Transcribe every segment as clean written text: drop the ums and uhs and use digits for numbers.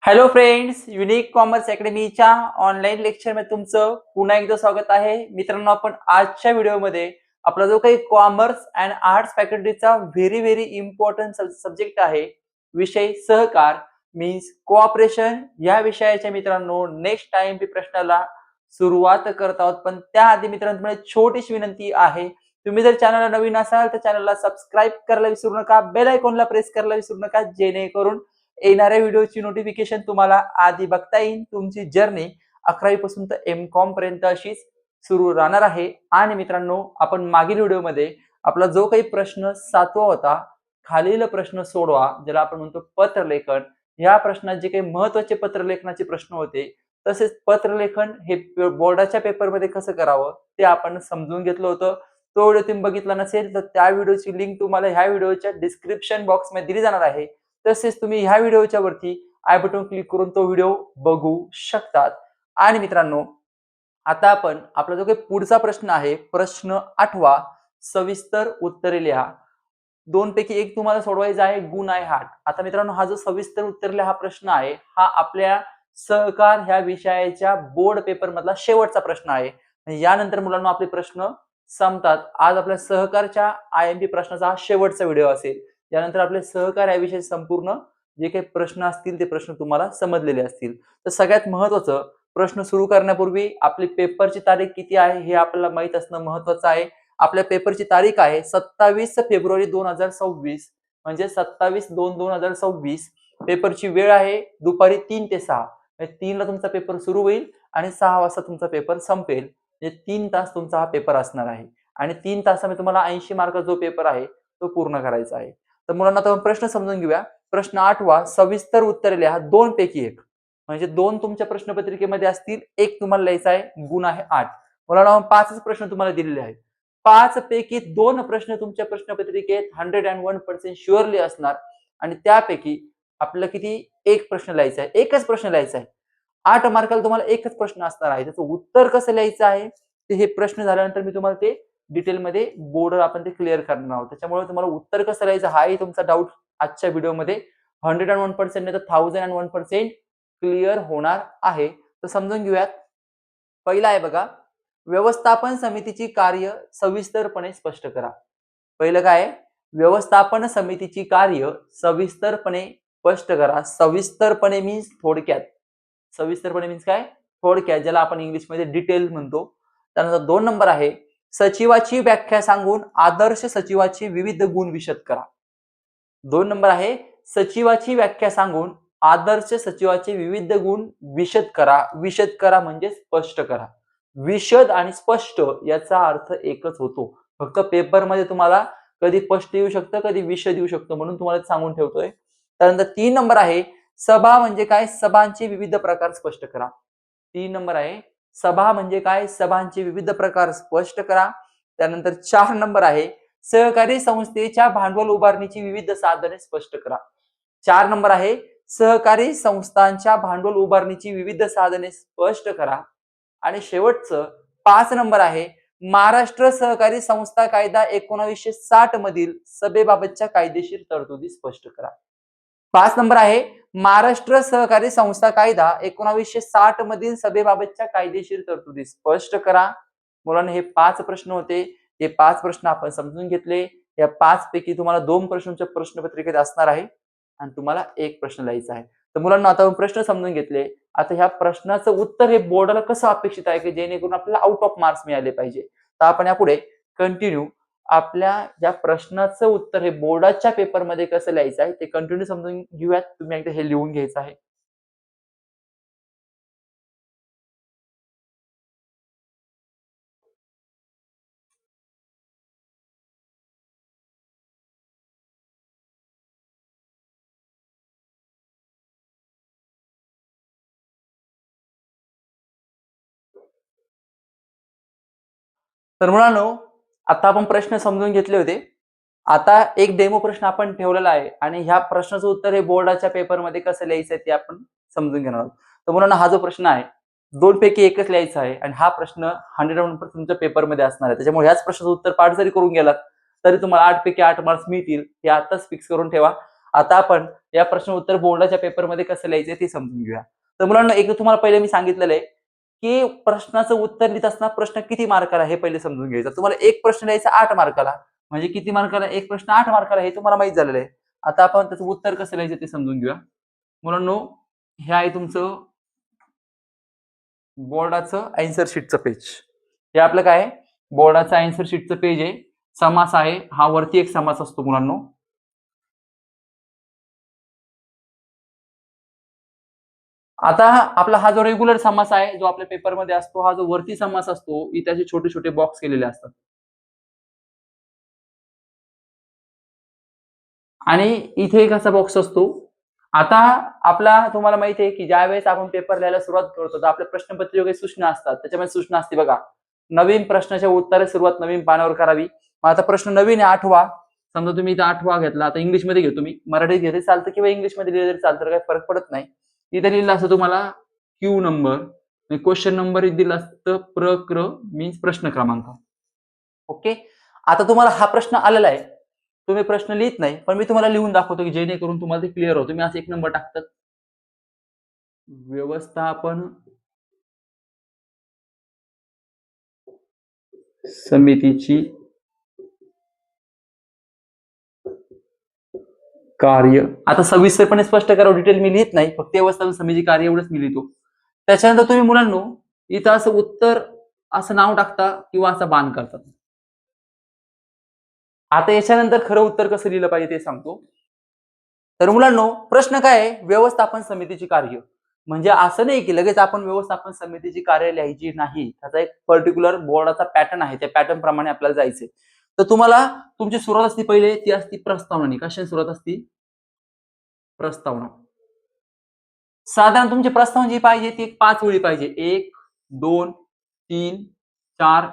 Hello friends, Unique Commerce अकॅडमीच्या online लेक्चरमध्ये तुमचं पुन्हा एकदा स्वागत आहे. मित्रांनो, आपण आजच्या व्हिडिओमध्ये आपला जो काही कॉमर्स अँड आर्ट्स फॅकल्टीचा व्हेरी इम्पॉर्टंट सब्जेक्ट आहे, विषय सहकार मीन्स कोऑपरेशन, या विषयाच्या मित्रांनो नेक्स्ट टाइम प्रश्नाला सुरुवात करत आहोत. पण त्याआधी मित्रांनो, तुम्हाला छोटीशी विनंती आहे, तुम्ही जर चॅनलला नवीन असाल तर चॅनलला सबस्क्राईब करायला विसरू नका, बेल आयकॉनला प्रेस करायला विसरू नका, जेणेकरून येणाऱ्या व्हिडिओची नोटिफिकेशन तुम्हाला आधी बघता येईल. तुमची जर्नी 11वी पासून तर एम.कॉम पर्यंत अशीच सुरू राहणार आहे. आणि मित्रांनो, आपण मागील व्हिडिओमध्ये आपला जो काही प्रश्न 7वा होता, खालील प्रश्न सोडवा, ज्याला आपण म्हणतो पत्रलेखन, या प्रश्नात जे काही महत्त्वाचे पत्रलेखनाचे प्रश्न होते, तसेच पत्रलेखन हे बोर्डाच्या पेपरमध्ये कसं करावं ते आपण समजून घेतलं होतं. तो व्हिडिओ तुम्ही बघितला नसेल तर त्या व्हिडिओची लिंक तुम्हाला ह्या व्हिडिओच्या डिस्क्रिप्शन बॉक्समध्ये दिली जाणार आहे. तसेच तुम्ही ह्या व्हिडिओच्या वरती आय बटन क्लिक करून तो व्हिडिओ बघू शकतात. आणि मित्रांनो, आता आपण आपला जो काही पुढचा प्रश्न आहे, प्रश्न 8वा, सविस्तर उत्तरे लिहा. दोन पैकी एक तुम्हाला सोडवायचा आहे, गुण आहे 8. आता मित्रांनो, हा जो सविस्तर उत्तर लिहा हा प्रश्न आहे, हा आपल्या सहकार ह्या विषयाच्या बोर्ड पेपर मधला शेवटचा प्रश्न आहे. यानंतर मुलांना आपले प्रश्न संपतात. आज आपल्या सहकारच्या आयएमपी प्रश्नाचा हा शेवटचा व्हिडिओ असेल. यानंतर आपले सहकार याविषयी संपूर्ण जे काही प्रश्न असतील ते प्रश्न तुम्हाला समजलेले असतील. तर सगळ्यात महत्त्वाचं, प्रश्न सुरू करण्यापूर्वी आपली पेपरची तारीख किती आहे हे आपल्याला माहित असणं महत्त्वाचं आहे. आपल्या पेपरची तारीख आहे 27 फेब्रुवारी 2026, म्हणजे 27/2/2026. पेपरची वेळ आहे दुपारी 3 ते 6. म्हणजे 3 ला तुमचा पेपर सुरू होईल आणि 6 वाजता तुमचा पेपर संपेल. म्हणजे 3 तास तुमचा हा पेपर असणार आहे. आणि 3 तासामध्ये तुम्हाला 80 मार्क जो पेपर आहे तो पूर्ण करायचा आहे. तर मुलांना आता प्रश्न समजून घेऊया. प्रश्न 8वा, सविस्तर उत्तरे लिहा 2 पैकी 1. म्हणजे 2 तुमच्या प्रश्नपत्रिकेमध्ये असतील, 1 तुम्हाला लिहायचा आहे, गुण आहे 8. मुलांना 5च प्रश्न तुम्हाला दिलेले आहेत. 5 पैकी 2 प्रश्न तुमच्या प्रश्नपत्रिकेत 101% शुअरली असणार. आणि त्यापैकी आपल्याला किती, 1 प्रश्न लिहायचा आहे, एकच प्रश्न लिहायचा आहे. 8 मार्काला तुम्हाला एकच प्रश्न असणार आहे. त्याचं उत्तर कसं लिहायचं आहे ते हे प्रश्न झाल्यानंतर मी तुम्हाला ते डिटेलमध्ये बोर्डवर आपण ते क्लिअर करणार आहोत. त्याच्यामुळे तुम्हाला उत्तर कसं लिहायचं हाही तुमचा डाऊट आजच्या व्हिडिओमध्ये 101% नाही तर 1001% क्लिअर होणार आहे. तर समजून घेऊयात. पहिला आहे बघा, व्यवस्थापन समितीची कार्य सविस्तरपणे स्पष्ट करा. पहिलं काय आहे, व्यवस्थापन समितीची कार्य सविस्तरपणे स्पष्ट करा. सविस्तरपणे मीन्स थोडक्यात. सविस्तरपणे मीन्स काय, थोडक्यात, ज्याला आपण इंग्लिशमध्ये डिटेल म्हणतो. त्यानंतर 2 नंबर आहे, सचिवाची व्याख्या सांगून आदर्श सचिवाचे विविध गुण विशद करा. 2 नंबर आहे, सचिवाची व्याख्या सांगून आदर्श सचिवाचे विविध गुण विशद करा. विशद करा म्हणजे स्पष्ट करा. विशद आणि स्पष्ट याचा अर्थ एकच होतो. फक्त पेपरमध्ये तुम्हाला कधी स्पष्ट येऊ शकतं, कधी विशद येऊ शकतो, म्हणून तुम्हाला सांगून ठेवतोय. त्यानंतर 3 नंबर आहे, सभा म्हणजे काय, सभांचे विविध प्रकार स्पष्ट करा. 3 नंबर आहे, सभा म्हणजे काय, सभांचे विविध प्रकार स्पष्ट करा. त्यानंतर 4 नंबर आहे, सहकारी संस्थेच्या भांडवल उभारणीची विविध साधने स्पष्ट करा. 4 नंबर आहे, सहकारी संस्थांच्या भांडवल उभारणीची विविध साधने स्पष्ट करा. आणि शेवटचं 5 नंबर आहे, महाराष्ट्र सहकारी संस्था कायदा 1960 मधील सभेबाबतच्या कायदेशीर तरतुदी स्पष्ट करा. 5 नंबर आहे, महाराष्ट्र सहकारी संस्था कायदा 1960 मधील सभेबाबतच्या कायदेशीर तरतुदी स्पष्ट करा. मुलांना हे 5 प्रश्न होते. हे 5 प्रश्न आपण समजून घेतले. या 5 पैकी तुम्हाला 2 प्रश्नांच्या प्रश्नपत्रिकेत असणार आहे आणि तुम्हाला 1 प्रश्न लिहायचा आहे. तर मुलांना आता आपण प्रश्न समजून घेतले. आता ह्या प्रश्नाचं उत्तर हे बोर्डाला कसं अपेक्षित आहे की जेणेकरून आपल्याला आउट ऑफ मार्क्स मिळाले पाहिजे. तर आपण यापुढे कंटिन्यू आपल्या ज्या प्रश्नाचं उत्तर हे बोर्डाच्या पेपरमध्ये कसं लिहायचं आहे ते कंटिन्यू समजून घेऊयात. तुम्ही एकदा हे लिहून घ्यायचं आहे. तर मुलांनो, आता आपण प्रश्न समजून घेतले होते. आता एक डेमो प्रश्न आपण ठेवलेला आहे आणि ह्या प्रश्नाचं उत्तर हे बोर्डाच्या पेपरमध्ये कसं लिहायचं ते आपण समजून घेणार आहोत. तर मुलांना हा जो प्रश्न आहे 2 पैकी एकच लिहायचा आहे आणि हा प्रश्न 101% तुमच्या पेपरमध्ये असणार आहे. त्याच्यामुळे ह्याच प्रश्नाचं उत्तर पाठ जरी करून गेलात तरी तुम्हाला 8 पैकी 8 मार्क्स मिळतील. हे आताच फिक्स करून ठेवा. आता आपण या प्रश्न उत्तर बोर्डाच्या पेपरमध्ये कसं लिहायचं ते समजून घेऊया. तर मुलांना एक तुम्हाला पहिले मी सांगितलेलं आहे की प्रश्नाचं उत्तर लिहित असताना प्रश्न किती मार्काला हे पहिले समजून घ्यायचं. तुम्हाला एक प्रश्न लिहायचा 8 मार्काला, म्हणजे किती मार्काला एक प्रश्न 8 मार्काला हे तुम्हाला माहित झालेलं आहे. आता आपण त्याचं उत्तर कसं लिहायचं ते समजून घेऊया. मुलांनो, हे आहे तुमचं बोर्डाचं आन्सर शीटचं पेज. हे आपलं काय आहे, बोर्डाचं आन्सर शीटचं पेज आहे. समास आहे, हा वरती एक समास असतो मुलांनो. आता आपला हा जो रेग्युलर समास आहे, जो आपल्या पेपरमध्ये असतो, हा जो वरती समास असतो, इथे असे छोटे छोटे बॉक्स केलेले असतात. आणि इथे एक असा बॉक्स असतो. आता आपला तुम्हाला माहिती आहे की ज्यावेळेस आपण पेपर लिहायला सुरुवात करतो, तर आपल्या प्रश्नपत्रिकेत सूचना असतात. त्याच्यामध्ये सूचना असते बघा, नवीन प्रश्नाच्या उत्तराची सुरुवात नवीन पानावर करावी. मग आता प्रश्न नवीन आहे 8वा. समजा तुम्ही इथं 8वा घेतला, आता इंग्लिशमध्ये घेतो मी, मराठीत घेतले चालतं किंवा इंग्लिशमध्ये लिहिलं तरी चालतं, काही फरक पडत नाही. इथे लिहिलं असतं तुम्हाला क्यू नंबर, क्वेश्चन नंबर दिलं असतं मीन्स प्रश्न क्रमांक. ओके. आता तुम्हाला हा प्रश्न आलेला आहे, तुम्ही प्रश्न लिहित नाही, पण मी तुम्हाला लिहून दाखवतो की जेणेकरून तुम्हाला ते क्लिअर होतं. तुम्ही असं 1 नंबर टाकतात, व्यवस्थापन समितीची कार्य. आता सविस्तरपणे स्पष्ट करावं, डिटेल मी लिहित नाही, फक्त व्यवस्थापन समितीची कार्य एवढंच मी लिहितो. त्याच्यानंतर तुम्ही मुलांनो इथं असं उत्तर असं नाव टाकता किंवा असं बाण करतात. आता याच्यानंतर खरं उत्तर कसं लिहिलं पाहिजे ते सांगतो. तर मुलांनो, प्रश्न काय आहे, व्यवस्थापन समितीची कार्य. म्हणजे असं नाही की लगेच आपण व्यवस्थापन समितीची कार्य लिहायची नाही. त्याचा एक पर्टिक्युलर बोर्डाचा पॅटर्न आहे, त्या पॅटर्न प्रमाणे आपल्याला जायचंय. तर तुम्हाला तुमची सुरुवात असते पहिले, ती असती प्रस्तावना. कशाने सुरुवात असती? प्रस्तावना. साधारण तुमची प्रस्तावना जी पाहिजे ती 5 ओळी पाहिजे. 1, 2, 3, 4,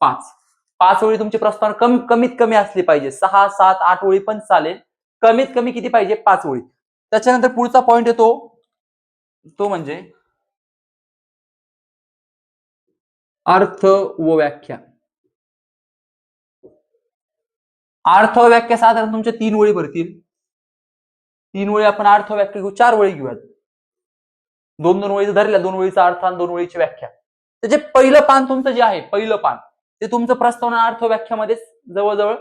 5. 5 ओळी तुमची प्रस्तावना कमीत कमी असली पाहिजे. 6, 7, 8 ओळी पण चालेल. कमीत कमी किती पाहिजे? 5 ओळी. त्याच्यानंतर पुढचा पॉइंट येतो, तो म्हणजे अर्थ व व्याख्या. अर्थ व व्याख्या साधारण तुमच्या 3 ओळी भरतील. 3 ओळी आपण अर्थ व्याख्या घेऊ, 4 ओळी घेऊयात. 2-2 ओळीचं धरल्या, 2 ओळीचा अर्थ आणि 2 ओळीची व्याख्या. त्याचे पहिलं पान तुमचं जे आहे, पहिलं पान ते तुमचं प्रस्तावना अर्थ व्याख्यामध्येच जवळजवळ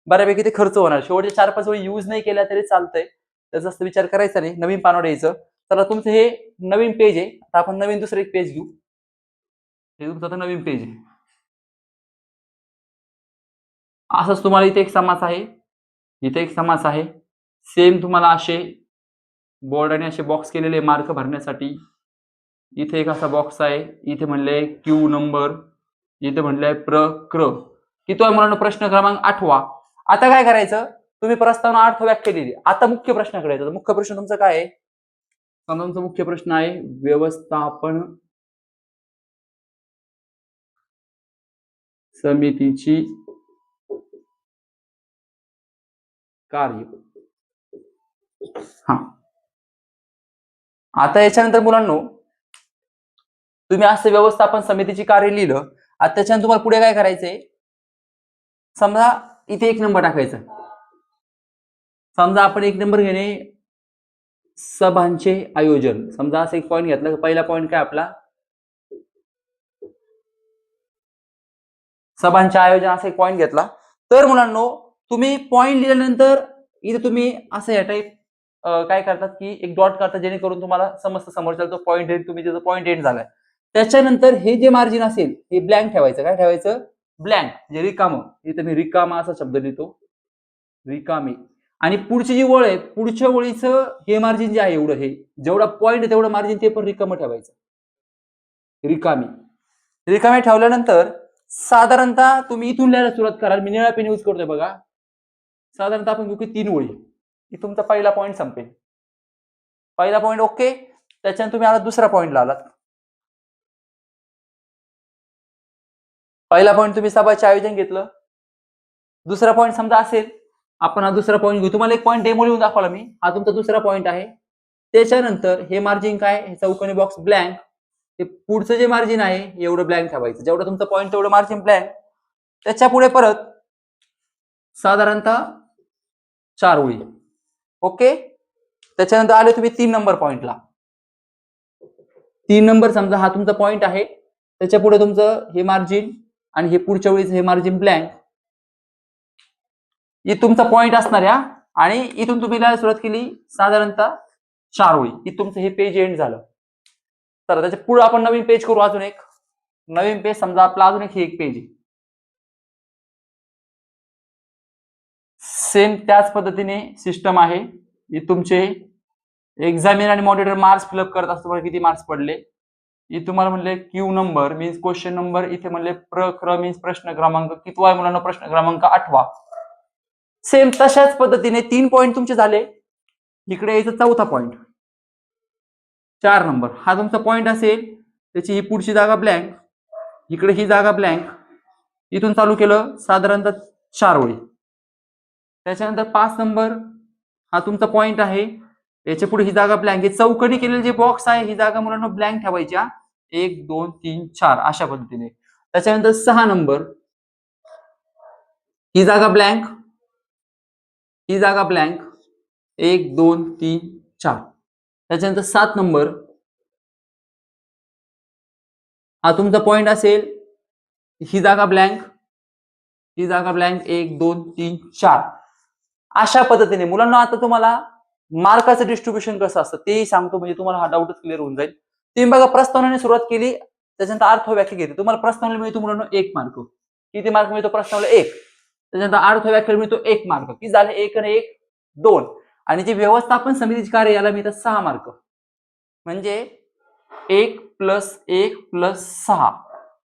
बऱ्यापैकी ते खर्च होणार. शेवटच्या 4-5 ओळी युज नाही केल्या तरी चालतंय, त्याचा जास्त विचार करायचा नाही. नवीन पानावर यायचं. तर तुमचं हे नवीन पेज आहे. आता आपण नवीन दुसरं एक पेज घेऊ. हे तुमचं आता नवीन पेज आहे. असंच तुम्हाला इथे एक समास आहे, इथे एक समास आहे. सेम तुम्हाला असे बोर्डाने असे बॉक्स केलेले मार्क भरण्यासाठी. इथे एक असा बॉक्स आहे, इथे म्हणले क्यू नंबर, इथे म्हणलंय किती आहे मुलांना? प्रश्न क्रमांक 8वा. आता काय करायचं, तुम्ही प्रस्तावना अर्थ व्याख्या दिली. आता मुख्य प्रश्नाकडे येतो. मुख्य प्रश्न तुमचा काय आहे? समजा तुमचा मुख्य प्रश्न आहे व्यवस्थापन समितीची कार्य. हा, आता याच्यानंतर मुलांनो तुम्ही असं व्यवस्थापन समितीची कार्य लिहिलं. आता त्याच्यानंतर तुम्हाला पुढे काय करायचंय, समजा इथे 1 नंबर टाकायचा. समजा आपण 1 नंबर घेणे सभांचे आयोजन. समजा असं एक पॉईंट घेतला, पहिला पॉईंट काय आपला, सभांचे आयोजन असा एक पॉईंट घेतला. तर मुलांनो तुम्ही पॉईंट लिहिल्यानंतर इथे तुम्ही असं या टाईप काय करतात की एक डॉट करतात, जेणेकरून तुम्हाला समजतं समोरचा तो पॉईंट एंड, तुम्ही त्याचा पॉईंट एंड झालाय. त्याच्यानंतर हे जे मार्जिन असेल हे ब्लँक ठेवायचं. काय ठेवायचं? ब्लँक, म्हणजे रिकाम. इथे मी रिकामा असा शब्द लिहितो, रिकामी. आणि पुढची जी ओळ आहे, पुढच्या ओळीचं हे मार्जिन जे आहे एवढं, हे जेवढा पॉईंट आहे तेवढं मार्जिन ते पण रिकामं ठेवायचं, रिकामी. रिकामी ठेवल्यानंतर साधारणतः तुम्ही इथून लिहायला सुरुवात कराल. मी निळा पेन यूज करतोय बघा. साधारणतः आपण घेऊ की 3 ओळी. की तुमचा पहिला पॉईंट संपेल. पहिला पॉईंट ओके. त्याच्यानंतर तुम्ही आता दुसरा पॉईंटला आलात. पहिला पॉईंट तुम्ही सभाचे आयोजन घेतलं. दुसरा पॉईंट समजा असेल, आपण हा दुसरा पॉईंट घेऊ. तुम्हाला एक पॉईंट डेमो लिहून दाखवला मी. हा तुमचा दुसरा पॉईंट आहे. त्याच्यानंतर हे मार्जिन काय, हे चौकोनी बॉक्स ब्लँक. हे पुढचं जे मार्जिन आहे एवढं ब्लँक ठेवायचं. जेवढं तुमचं पॉईंट तेवढं मार्जिन ब्लँक. त्याच्या पुढे परत साधारणतः 4 ओळी. ओके. त्याच्यानंतर आले तुम्ही 3 नंबर पॉइंटला. 3 नंबर समजा हा तुमचा पॉइंट आहे, त्याच्या पुढे तुमचं हे मार्जिन आणि हे पुढच्या वेळेस हे मार्जिन ब्लँक. ही तुमचा पॉइंट असणार या आणि इथून तुम्ही लिहायला सुरुवात केली साधारणतः 4 ओळी. की तुमचं हे पेज एंड झालं. तर त्याच्या पुढे आपण नवीन पेज करू. अजून एक नवीन पेज समजा आपला अजून एक पेज आहे. सेम त्याच पद्धतीने सिस्टम आहे. ही तुमचे एक्झामिनर आणि मॉनिटर मार्क्स फिलअप करत असतो. किती मार्क्स पडले. इथे तुम्हाला म्हणले Q number means question number. इथे म्हणले प्रक्र मीन्स प्रश्न क्रमांक. कितवा आहे मुलांना प्रश्न क्रमांक 8वा. सेम तशाच पद्धतीने 3 पॉइंट तुमचे झाले. इकडे यायचं चौथा पॉइंट 4 नंबर हा तुमचा पॉइंट असेल. त्याची ही पुढची जागा ब्लँक, इकडे ही जागा ब्लँक. इथून चालू केलं साधारणतः 4 ओळी. त्याच्यानंतर 5 नंबर हा तुमचा पॉइंट आहे. याच्या पुढे ही जागा ब्लँक आहे. चौकडी केलेले जे बॉक्स आहे ही जागा मुलांना ब्लँक ठेवायच्या. 1 2 3 4 अशा पद्धतीने. त्याच्यानंतर 6 नंबर ही जागा ब्लँक, ही जागा ब्लँक. 1 2 3 4. त्याच्यानंतर 7 नंबर हा तुमचा पॉइंट असेल. ही जागा ब्लँक, ही जागा ब्लँक. 1 2 3 4 अशा पद्धतीने. मुलांना आता तुम्हाला मार्काचं डिस्ट्रीब्युशन कसं असतं तेही सांगतो, म्हणजे तुम्हाला हा डाऊटच क्लिअर होऊन जाईल. तुम्ही बघा प्रस्तावनेने सुरुवात केली, त्याच्यानंतर अर्थ व्याख्या घेतली. तुम्हाला प्रस्तावनेला मिळतो मुलांना 1 मार्क. किती मार्क मिळतो प्रस्तावनेला? 1. त्याच्यानंतर अर्थ व्याख्या मिळतो 1 मार्क. किती झाले? 1 आणि 1 2. आणि जे व्यवस्थापन समितीचे कार्य याला मिळतात 6 मार्क. म्हणजे 1 + 1 + 6.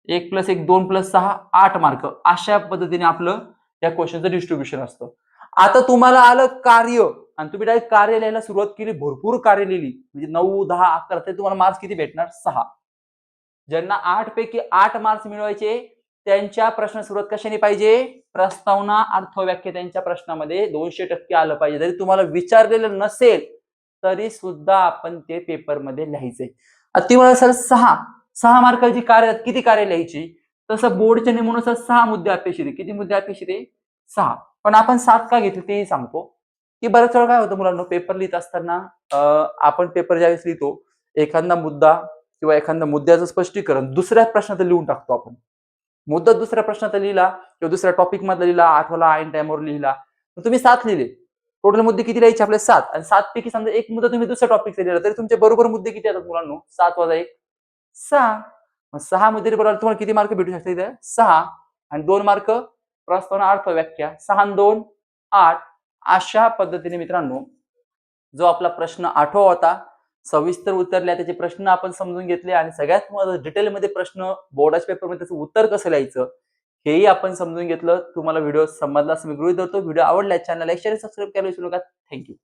1 + 1 2 + 6 8 मार्क. अशा पद्धतीने आपलं या क्वेश्चनचं डिस्ट्रीब्युशन असतं. आता तुम्हाला आलं कार्य आणि तुम्ही डायरेक्ट कार्य लिहायला सुरुवात केली. भरपूर कार्य लिहिली म्हणजे 9 10 11 तर तुम्हाला मार्क्स किती भेटणार? 6. ज्यांना 8 पैकी 8 मार्क्स मिळवायचे त्यांच्या प्रश्न सुरुवात कशाने पाहिजे? प्रस्तावना अर्थव्याख्या त्यांच्या प्रश्नामध्ये 200% आलं पाहिजे. जरी तुम्हाला विचारलेलं नसेल तरी सुद्धा आपण ते पेपरमध्ये लिहायचंय. ती मला सर 6 मार्काची कार्य किती कार्य लिहायची? तसं बोर्डच्या नियमानुसार 6 मुद्दे अपेक्षित आहे. किती मुद्दे अपेक्षित आहे? 6. पण आपण 7 का घेतले तेही सांगतो. की बऱ्याच वेळा काय होतं मुलांना पेपर लिहित असताना आपण पेपर ज्यावेळेस लिहितो एखादा मुद्दा किंवा एखाद्या मुद्द्याचं स्पष्टीकरण दुसऱ्या प्रश्नात लिहून टाकतो आपण. मुद्दा दुसऱ्या प्रश्नात लिहिला किंवा दुसऱ्या टॉपिक मधला लिहिला, आठवला, ऐन टाइमवर लिहिला. तुम्ही 7 लिहिले. टोटल मुद्दे किती लिहायचे आपले? 7. आणि 7 पैकी समजा एक मुद्दा तुम्ही दुसऱ्या टॉपिकचा लिहिला तरी तुमचे बरोबर मुद्दे किती येतात मुलांना? 7 + 1 6. मग 6 मुद्दे बरोबर तुम्हाला किती मार्क भेटू शकतात इथे? 6. आणि 2 मार्क प्रस्तावना अर्थ व्याख्या. 6 आणि 2 8. अशा पद्धतीने मित्रांनो जो आपला प्रश्न 8वा होता सविस्तर उत्तरल्या, त्याचे प्रश्न आपण समजून घेतले आणि सगळ्यात महत्त्वाचं डिटेलमध्ये प्रश्न बोर्डाच्या पेपरमध्ये त्याचं उत्तर कसं लिहायचं हेही आपण समजून घेतलं. तुम्हाला व्हिडिओ समजला असं मी गृहीत धरतो. व्हिडिओ आवडला चॅनलला लाईक शेअर सबस्क्राईब करायला विसरू नका. थँक्यू.